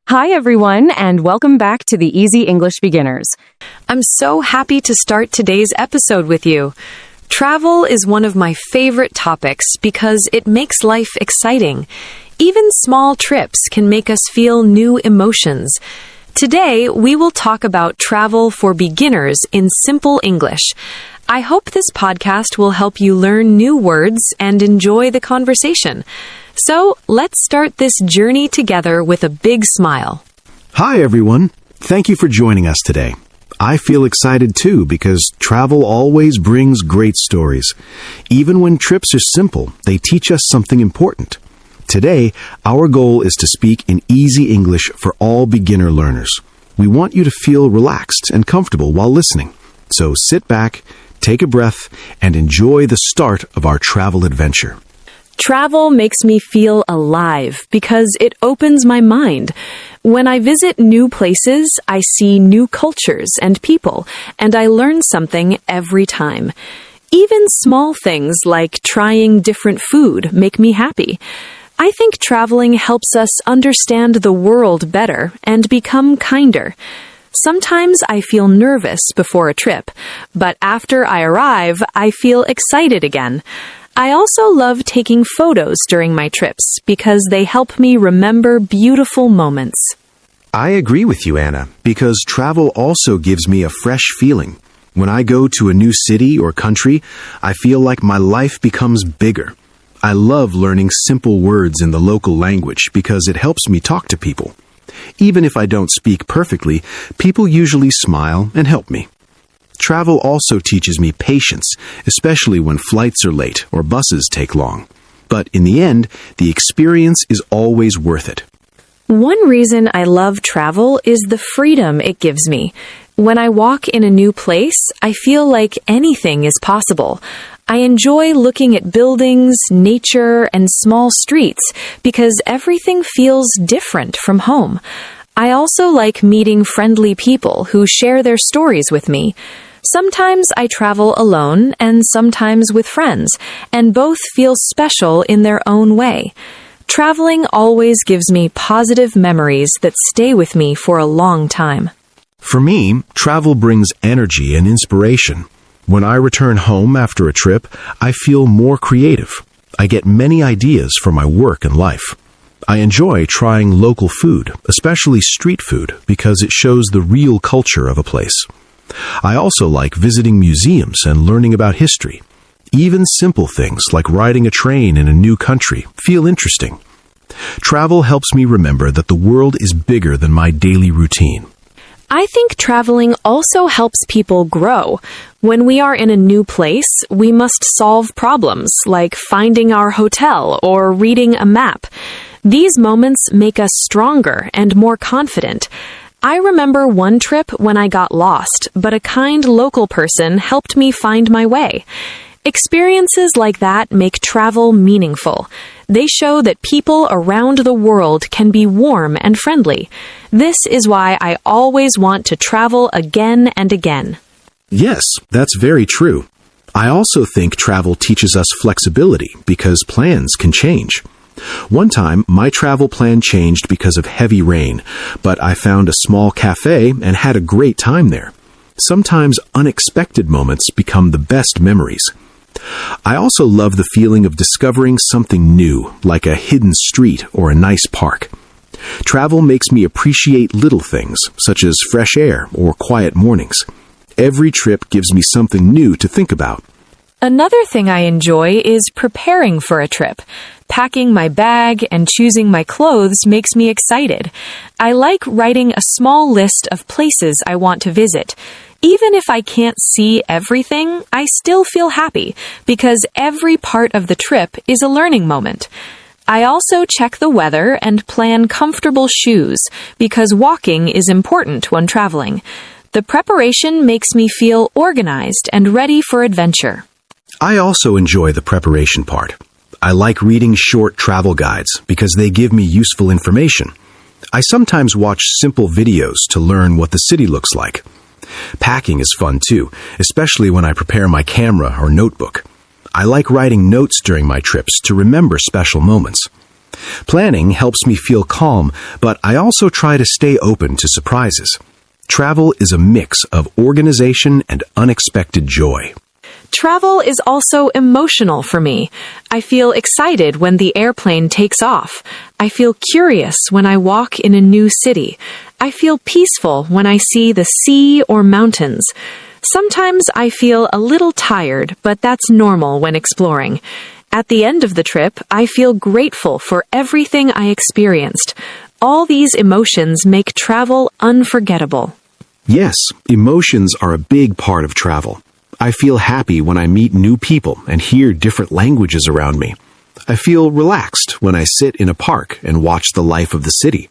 Hi, everyone, and welcome back to the Easy English Beginners. I'm so happy to start today's episode with you. Travel is one of my favorite topics because it makes life exciting. Even small trips can make us feel new emotions. Today, we will talk about travel for beginners in simple English. I hope this podcast will help you learn new words and enjoy the conversation. So, let's start this journey together with a big smile. Hi, everyone. Thank you for joining us today. I feel excited too because travel always brings great stories. Even when trips are simple, they teach us something important. Today, our goal is to speak in easy English for all beginner learners. We want you to feel relaxed and comfortable while listening. So sit back, take a breath, and enjoy the start of our travel adventure. Travel makes me feel alive because it opens my mind. When I visit new places, I see new cultures and people, and I learn something every time. Even small things like trying different food make me happy. I think traveling helps us understand the world better and become kinder. Sometimes I feel nervous before a trip, but after I arrive, I feel excited again. I also love taking photos during my trips because they help me remember beautiful moments. I agree with you, Anna, because travel also gives me a fresh feeling. When I go to a new city or country, I feel like my life becomes bigger. I love learning simple words in the local language because it helps me talk to people. Even if I don't speak perfectly, people usually smile and help me. Travel also teaches me patience, especially when flights are late or buses take long. But in the end, the experience is always worth it. One reason I love travel is the freedom it gives me. When I walk in a new place, I feel like anything is possible. I enjoy looking at buildings, nature, and small streets because everything feels different from home. I also like meeting friendly people who share their stories with me. Sometimes I travel alone and sometimes with friends, and both feel special in their own way. Traveling always gives me positive memories that stay with me for a long time. For me, travel brings energy and inspiration. When I return home after a trip, I feel more creative. I get many ideas for my work and life. I enjoy trying local food, especially street food, because it shows the real culture of a place. I also like visiting museums and learning about history. Even simple things like riding a train in a new country feel interesting. Travel helps me remember that the world is bigger than my daily routine. I think traveling also helps people grow. When we are in a new place, we must solve problems like finding our hotel or reading a map. These moments make us stronger and more confident. I remember one trip when I got lost, but a kind local person helped me find my way. Experiences like that make travel meaningful. They show that people around the world can be warm and friendly. This is why I always want to travel again and again. Yes, that's very true. I also think travel teaches us flexibility because plans can change. One time, my travel plan changed because of heavy rain, but I found a small cafe and had a great time there. Sometimes unexpected moments become the best memories. I also love the feeling of discovering something new, like a hidden street or a nice park. Travel makes me appreciate little things, such as fresh air or quiet mornings. Every trip gives me something new to think about. Another thing I enjoy is preparing for a trip. Packing my bag and choosing my clothes makes me excited. I like writing a small list of places I want to visit. Even if I can't see everything, I still feel happy because every part of the trip is a learning moment. I also check the weather and plan comfortable shoes because walking is important when traveling. The preparation makes me feel organized and ready for adventure. I also enjoy the preparation part. I like reading short travel guides because they give me useful information. I sometimes watch simple videos to learn what the city looks like. Packing is fun too, especially when I prepare my camera or notebook. I like writing notes during my trips to remember special moments. Planning helps me feel calm, but I also try to stay open to surprises. Travel is a mix of organization and unexpected joy. Travel is also emotional for me. I feel excited when the airplane takes off. I feel curious when I walk in a new city. I feel peaceful when I see the sea or mountains. Sometimes I feel a little tired, but that's normal when exploring. At the end of the trip, I feel grateful for everything I experienced. All these emotions make travel unforgettable. Yes, emotions are a big part of travel. I feel happy when I meet new people and hear different languages around me. I feel relaxed when I sit in a park and watch the life of the city.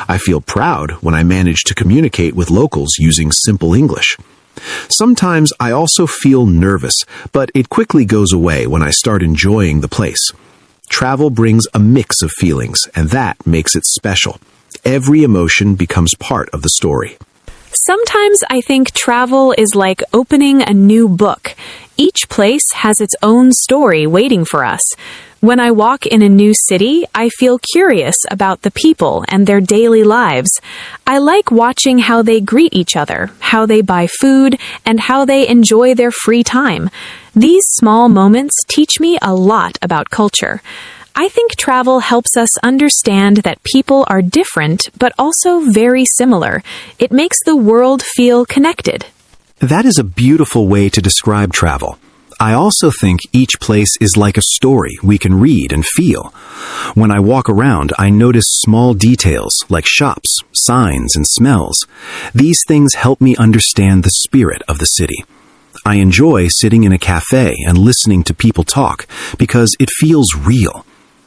I feel proud when I manage to communicate with locals using simple English. Sometimes I also feel nervous, but it quickly goes away when I start enjoying the place. Travel brings a mix of feelings, and that makes it special. Every emotion becomes part of the story. Sometimes I think travel is like opening a new book. Each place has its own story waiting for us. When I walk in a new city, I feel curious about the people and their daily lives. I like watching how they greet each other, how they buy food, and how they enjoy their free time. These small moments teach me a lot about culture. I think travel helps us understand that people are different, but also very similar. It makes the world feel connected. That is a beautiful way to describe travel. I also think each place is like a story we can read and feel. When I walk around, I notice small details like shops, signs, and smells. These things help me understand the spirit of the city. I enjoy sitting in a cafe and listening to people talk because it feels real.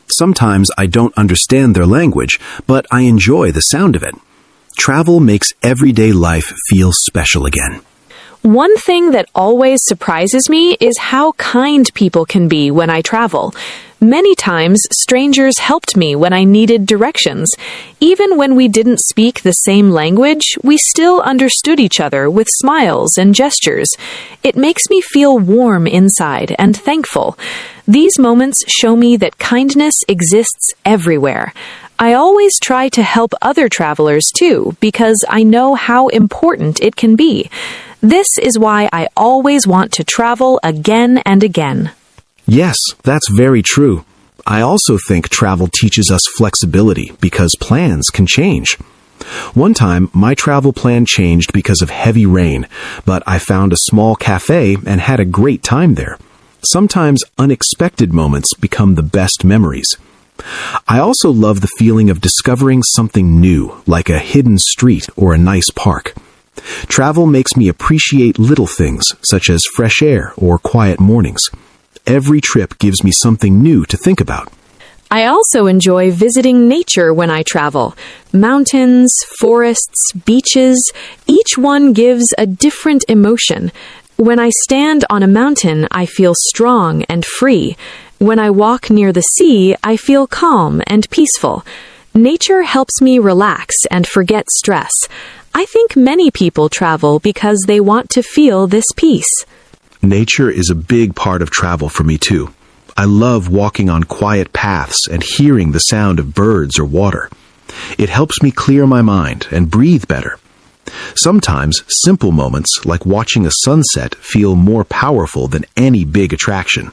Sometimes I don't understand their language, but I enjoy the sound of it. Travel makes everyday life feel special again. One thing that always surprises me is how kind people can be when I travel. Many times, strangers helped me when I needed directions. Even when we didn't speak the same language, we still understood each other with smiles and gestures. It makes me feel warm inside and thankful. These moments show me that kindness exists everywhere. I always try to help other travelers too, because I know how important it can be. This is why I always want to travel again and again. Yes, that's very true. I also think travel teaches us flexibility because plans can change. One time, my travel plan changed because of heavy rain, but I found a small cafe and had a great time there. Sometimes unexpected moments become the best memories. I also love the feeling of discovering something new, like a hidden street or a nice park. Travel makes me appreciate little things, such as fresh air or quiet mornings. Every trip gives me something new to think about. I also enjoy visiting nature when I travel. Mountains, forests, beaches, each one gives a different emotion. When I stand on a mountain, I feel strong and free. When I walk near the sea, I feel calm and peaceful. Nature helps me relax and forget stress. I think many people travel because they want to feel this peace. Nature is a big part of travel for me too. I love walking on quiet paths and hearing the sound of birds or water. It helps me clear my mind and breathe better. Sometimes simple moments like watching a sunset feel more powerful than any big attraction.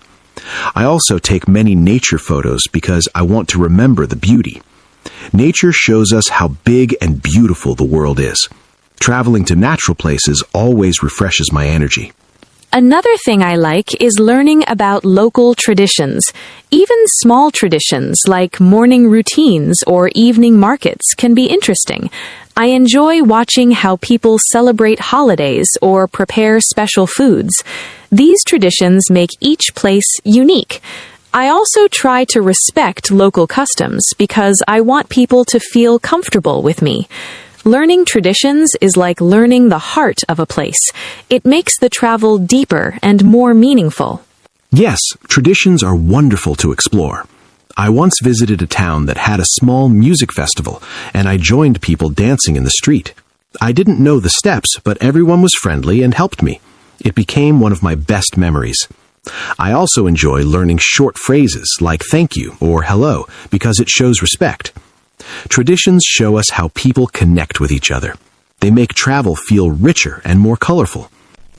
I also take many nature photos because I want to remember the beauty. Nature shows us how big and beautiful the world is. Traveling to natural places always refreshes my energy. Another thing I like is learning about local traditions. Even small traditions like morning routines or evening markets can be interesting. I enjoy watching how people celebrate holidays or prepare special foods. These traditions make each place unique. I also try to respect local customs because I want people to feel comfortable with me. Learning traditions is like learning the heart of a place. It makes the travel deeper and more meaningful. Yes, traditions are wonderful to explore. I once visited a town that had a small music festival, and I joined people dancing in the street. I didn't know the steps, but everyone was friendly and helped me. It became one of my best memories. I also enjoy learning short phrases like thank you or hello because it shows respect. Traditions show us how people connect with each other. They make travel feel richer and more colorful.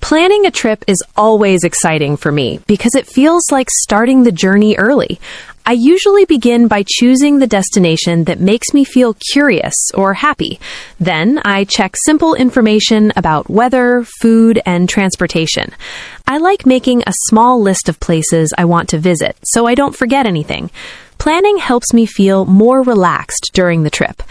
Planning a trip is always exciting for me because it feels like starting the journey early. I usually begin by choosing the destination that makes me feel curious or happy. Then I check simple information about weather, food, and transportation. I like making a small list of places I want to visit so I don't forget anything. Planning helps me feel more relaxed during the trip.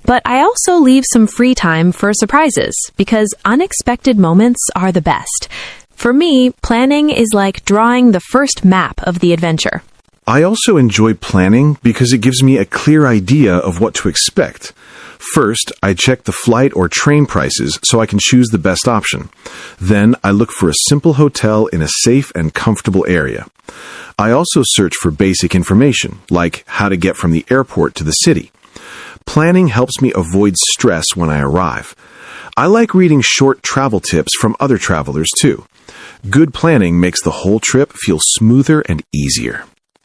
But I also leave some free time for surprises because unexpected moments are the best. For me, planning is like drawing the first map of the adventure. I also enjoy planning because it gives me a clear idea of what to expect. First, I check the flight or train prices so I can choose the best option. Then, I look for a simple hotel in a safe and comfortable area. I also search for basic information, like how to get from the airport to the city. Planning helps me avoid stress when I arrive. I like reading short travel tips from other travelers too. Good planning makes the whole trip feel smoother and easier.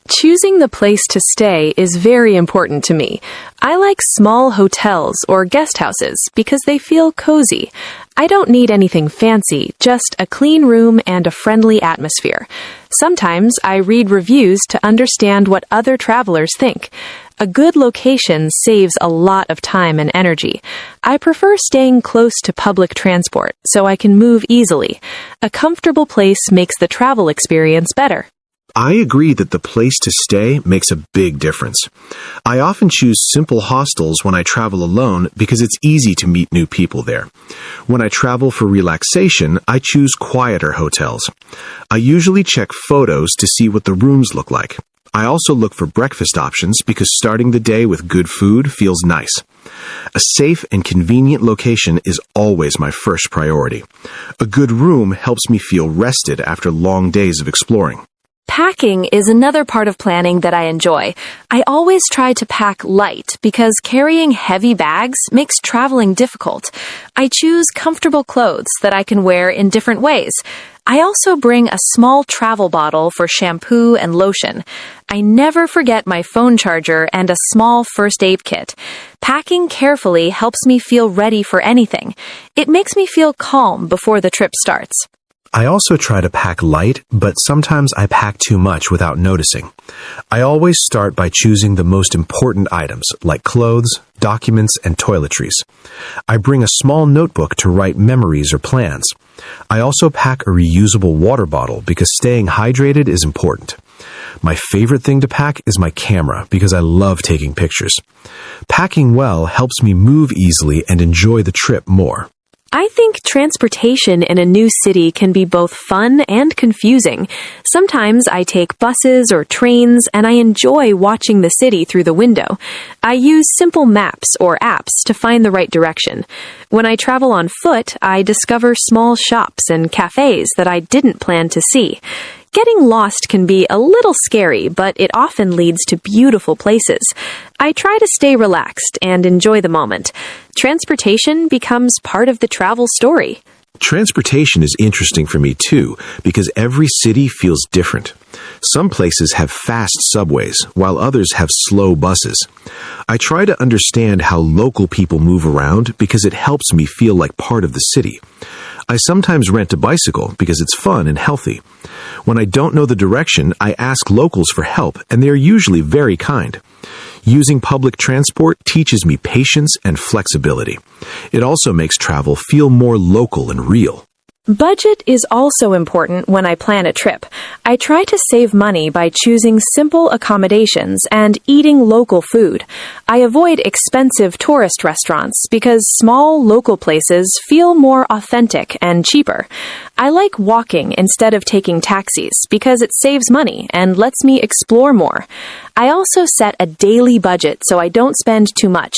Choosing the place to stay is very important to me. I like small hotels or guest houses because they feel cozy. I don't need anything fancy, just a clean room and a friendly atmosphere. Sometimes I read reviews to understand what other travelers think. A good location saves a lot of time and energy. I prefer staying close to public transport so I can move easily. A comfortable place makes the travel experience better. I agree that the place to stay makes a big difference. I often choose simple hostels when I travel alone because it's easy to meet new people there. When I travel for relaxation, I choose quieter hotels. I usually check photos to see what the rooms look like. I also look for breakfast options because starting the day with good food feels nice. A safe and convenient location is always my first priority. A good room helps me feel rested after long days of exploring. Packing is another part of planning that I enjoy. I always try to pack light because carrying heavy bags makes traveling difficult. I choose comfortable clothes that I can wear in different ways. I also bring a small travel bottle for shampoo and lotion. I never forget my phone charger and a small first aid kit. Packing carefully helps me feel ready for anything. It makes me feel calm before the trip starts. I also try to pack light, but sometimes I pack too much without noticing. I always start by choosing the most important items, like clothes, documents, and toiletries. I bring a small notebook to write memories or plans. I also pack a reusable water bottle because staying hydrated is important. My favorite thing to pack is my camera because I love taking pictures. Packing well helps me move easily and enjoy the trip more. I think transportation in a new city can be both fun and confusing. Sometimes I take buses or trains and I enjoy watching the city through the window. I use simple maps or apps to find the right direction. When I travel on foot, I discover small shops and cafes that I didn't plan to see. Getting lost can be a little scary, but it often leads to beautiful places. I try to stay relaxed and enjoy the moment. Transportation becomes part of the travel story. Transportation is interesting for me too, because every city feels different. Some places have fast subways, while others have slow buses. I try to understand how local people move around because it helps me feel like part of the city. I sometimes rent a bicycle because it's fun and healthy. When I don't know the direction, I ask locals for help, and they are usually very kind. Using public transport teaches me patience and flexibility. It also makes travel feel more local and real. Budget is also important when I plan a trip. I try to save money by choosing simple accommodations and eating local food. I avoid expensive tourist restaurants because small local places feel more authentic and cheaper. I like walking instead of taking taxis because it saves money and lets me explore more. I also set a daily budget so I don't spend too much.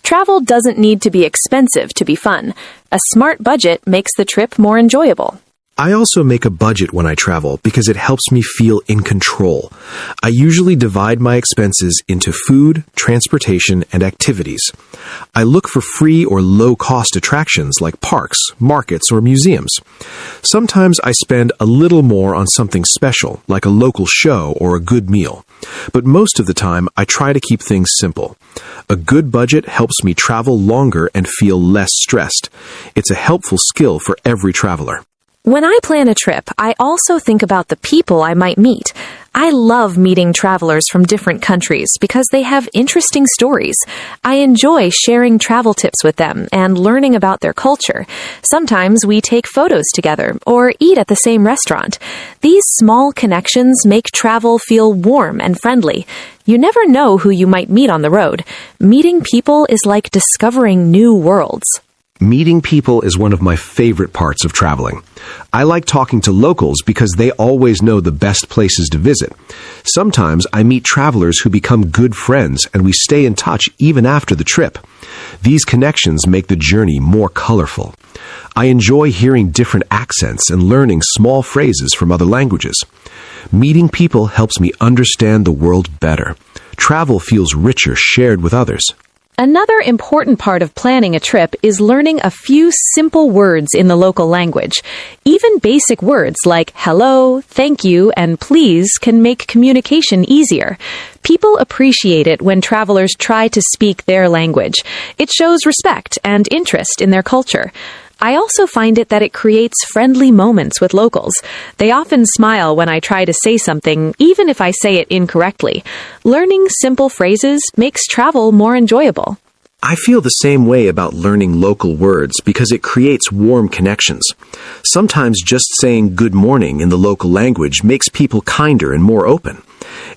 Travel doesn't need to be expensive to be fun. A smart budget makes the trip more enjoyable. I also make a budget when I travel because it helps me feel in control. I usually divide my expenses into food, transportation, and activities. I look for free or low-cost attractions like parks, markets, or museums. Sometimes I spend a little more on something special, like a local show or a good meal. But most of the time, I try to keep things simple. A good budget helps me travel longer and feel less stressed. It's a helpful skill for every traveler. When I plan a trip, I also think about the people I might meet. I love meeting travelers from different countries because they have interesting stories. I enjoy sharing travel tips with them and learning about their culture. Sometimes we take photos together or eat at the same restaurant. These small connections make travel feel warm and friendly. You never know who you might meet on the road. Meeting people is like discovering new worlds. Meeting people is one of my favorite parts of traveling. I like talking to locals because they always know the best places to visit. Sometimes I meet travelers who become good friends and we stay in touch even after the trip. These connections make the journey more colorful. I enjoy hearing different accents and learning small phrases from other languages. Meeting people helps me understand the world better. Travel feels richer shared with others. Another important part of planning a trip is learning a few simple words in the local language. Even basic words like hello, thank you, and please can make communication easier. People appreciate it when travelers try to speak their language. It shows respect and interest in their culture. I also find that it creates friendly moments with locals. They often smile when I try to say something, even if I say it incorrectly. Learning simple phrases makes travel more enjoyable. I feel the same way about learning local words because it creates warm connections. Sometimes just saying good morning in the local language makes people kinder and more open.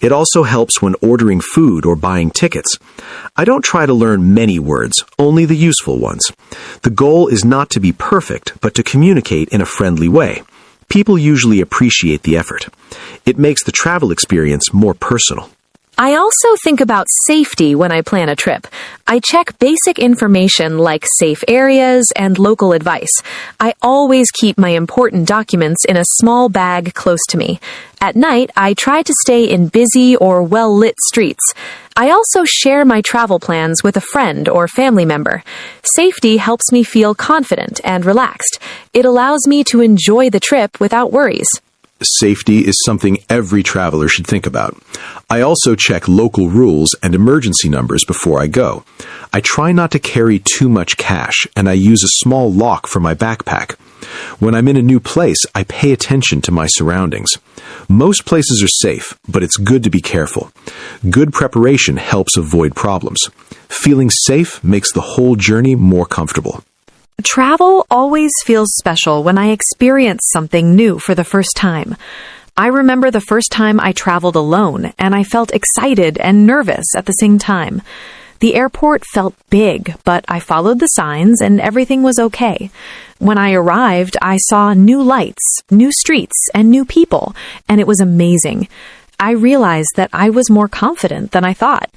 It also helps when ordering food or buying tickets. I don't try to learn many words, only the useful ones. The goal is not to be perfect, but to communicate in a friendly way. People usually appreciate the effort. It makes the travel experience more personal. I also think about safety when I plan a trip. I check basic information like safe areas and local advice. I always keep my important documents in a small bag close to me. At night, I try to stay in busy or well-lit streets. I also share my travel plans with a friend or family member. Safety helps me feel confident and relaxed. It allows me to enjoy the trip without worries. Safety is something every traveler should think about. I also check local rules and emergency numbers before I go. I try not to carry too much cash, and I use a small lock for my backpack. When I'm in a new place, I pay attention to my surroundings. Most places are safe, but it's good to be careful. Good preparation helps avoid problems. Feeling safe makes the whole journey more comfortable. Travel always feels special when I experience something new for the first time. I remember the first time I traveled alone, and I felt excited and nervous at the same time. The airport felt big, but I followed the signs and everything was okay. When I arrived, I saw new lights, new streets, and new people, and it was amazing. I realized that I was more confident than I thought.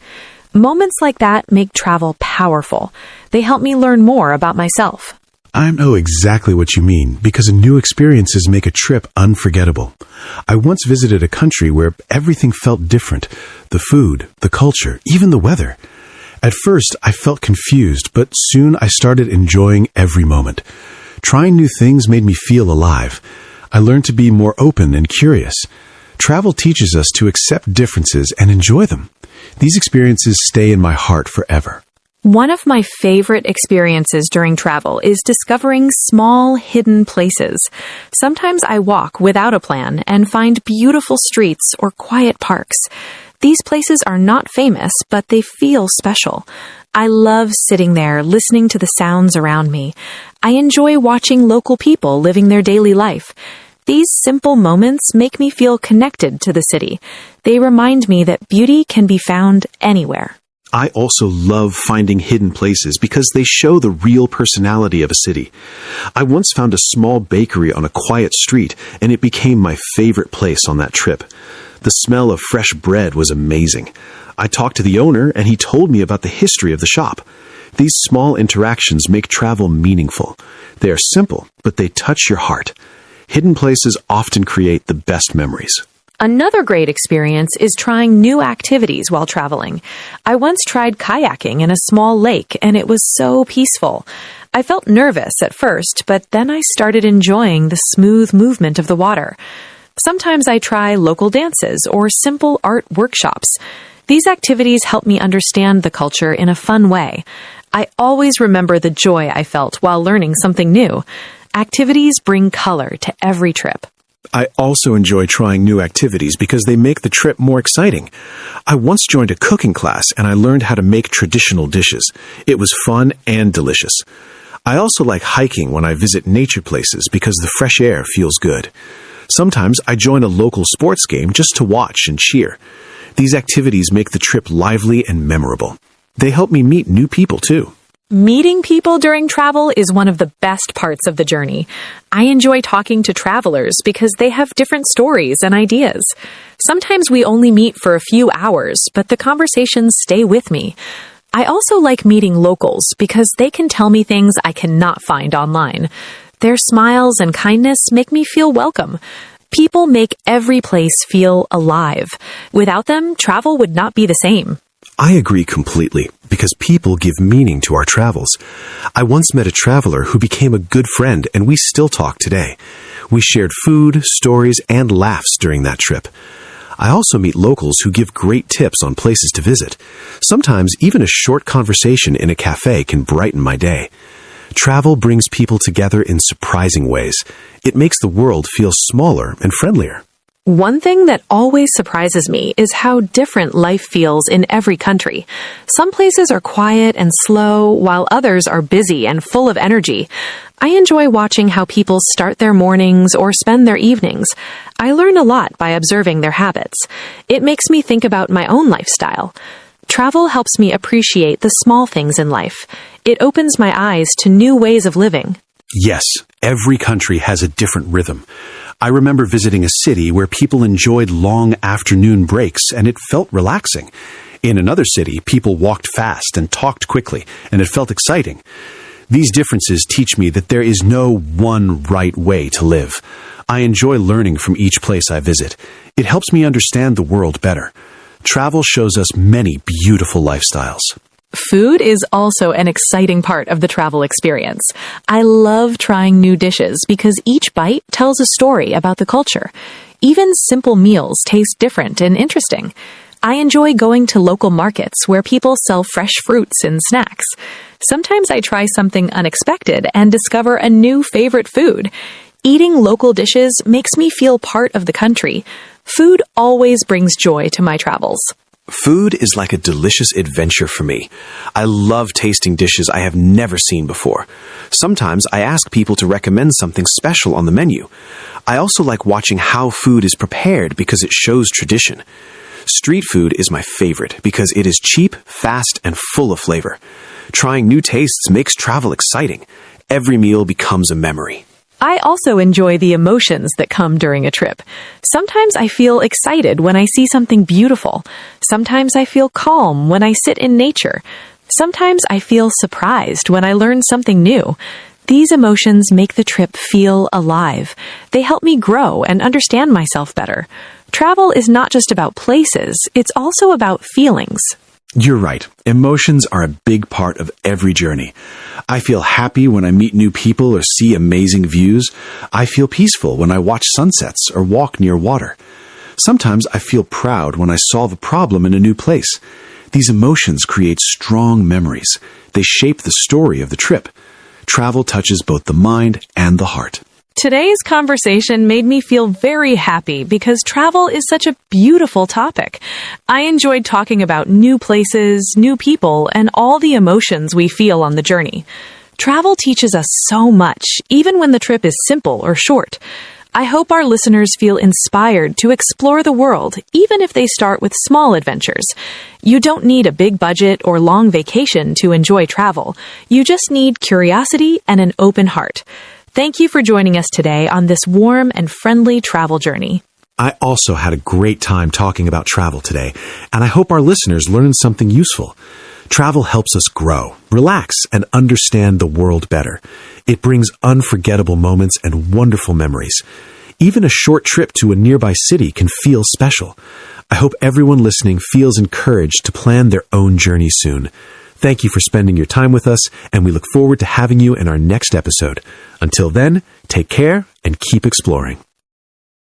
Moments like that make travel powerful. They help me learn more about myself. I know exactly what you mean, because new experiences make a trip unforgettable. I once visited a country where everything felt different. The food, the culture, even the weather. At first, I felt confused, but soon I started enjoying every moment. Trying new things made me feel alive. I learned to be more open and curious. Travel teaches us to accept differences and enjoy them. These experiences stay in my heart forever. One of my favorite experiences during travel is discovering small, hidden places. Sometimes I walk without a plan and find beautiful streets or quiet parks. These places are not famous, but they feel special. I love sitting there, listening to the sounds around me. I enjoy watching local people living their daily life. These simple moments make me feel connected to the city. They remind me that beauty can be found anywhere. I also love finding hidden places because they show the real personality of a city. I once found a small bakery on a quiet street, and it became my favorite place on that trip. The smell of fresh bread was amazing. I talked to the owner, and he told me about the history of the shop. These small interactions make travel meaningful. They are simple, but they touch your heart. Hidden places often create the best memories. Another great experience is trying new activities while traveling. I once tried kayaking in a small lake, and it was so peaceful. I felt nervous at first, but then I started enjoying the smooth movement of the water. Sometimes I try local dances or simple art workshops. These activities help me understand the culture in a fun way. I always remember the joy I felt while learning something new. Activities bring color to every trip. I also enjoy trying new activities because they make the trip more exciting. I once joined a cooking class and I learned how to make traditional dishes. It was fun and delicious. I also like hiking when I visit nature places because the fresh air feels good. Sometimes I join a local sports game just to watch and cheer. These activities make the trip lively and memorable. They help me meet new people too. Meeting people during travel is one of the best parts of the journey. I enjoy talking to travelers because they have different stories and ideas. Sometimes we only meet for a few hours, but the conversations stay with me. I also like meeting locals because they can tell me things I cannot find online. Their smiles and kindness make me feel welcome. People make every place feel alive. Without them, travel would not be the same. I agree completely, because people give meaning to our travels. I once met a traveler who became a good friend, and we still talk today. We shared food, stories, and laughs during that trip. I also meet locals who give great tips on places to visit. Sometimes even a short conversation in a cafe can brighten my day. Travel brings people together in surprising ways. It makes the world feel smaller and friendlier. One thing that always surprises me is how different life feels in every country. Some places are quiet and slow, while others are busy and full of energy. I enjoy watching how people start their mornings or spend their evenings. I learn a lot by observing their habits. It makes me think about my own lifestyle. Travel helps me appreciate the small things in life. It opens my eyes to new ways of living. Yes, every country has a different rhythm. I remember visiting a city where people enjoyed long afternoon breaks, and it felt relaxing. In another city, people walked fast and talked quickly, and it felt exciting. These differences teach me that there is no one right way to live. I enjoy learning from each place I visit. It helps me understand the world better. Travel shows us many beautiful lifestyles. Food is also an exciting part of the travel experience. I love trying new dishes because each bite tells a story about the culture. Even simple meals taste different and interesting. I enjoy going to local markets where people sell fresh fruits and snacks. Sometimes I try something unexpected and discover a new favorite food. Eating local dishes makes me feel part of the country. Food always brings joy to my travels. Food is like a delicious adventure for me. I love tasting dishes I have never seen before. Sometimes I ask people to recommend something special on the menu. I also like watching how food is prepared because it shows tradition. Street food is my favorite because it is cheap, fast, and full of flavor. Trying new tastes makes travel exciting. Every meal becomes a memory. I also enjoy the emotions that come during a trip. Sometimes I feel excited when I see something beautiful. Sometimes I feel calm when I sit in nature. Sometimes I feel surprised when I learn something new. These emotions make the trip feel alive. They help me grow and understand myself better. Travel is not just about places, it's also about feelings. You're right. Emotions are a big part of every journey. I feel happy when I meet new people or see amazing views. I feel peaceful when I watch sunsets or walk near water. Sometimes I feel proud when I solve a problem in a new place. These emotions create strong memories. They shape the story of the trip. Travel touches both the mind and the heart. Today's conversation made me feel very happy because travel is such a beautiful topic. I enjoyed talking about new places, new people, and all the emotions we feel on the journey. Travel teaches us so much, even when the trip is simple or short. I hope our listeners feel inspired to explore the world, even if they start with small adventures. You don't need a big budget or long vacation to enjoy travel. You just need curiosity and an open heart. Thank you for joining us today on this warm and friendly travel journey. I also had a great time talking about travel today, and I hope our listeners learned something useful. Travel helps us grow, relax, and understand the world better. It brings unforgettable moments and wonderful memories. Even a short trip to a nearby city can feel special. I hope everyone listening feels encouraged to plan their own journey soon. Thank you for spending your time with us, and we look forward to having you in our next episode. Until then, take care and keep exploring.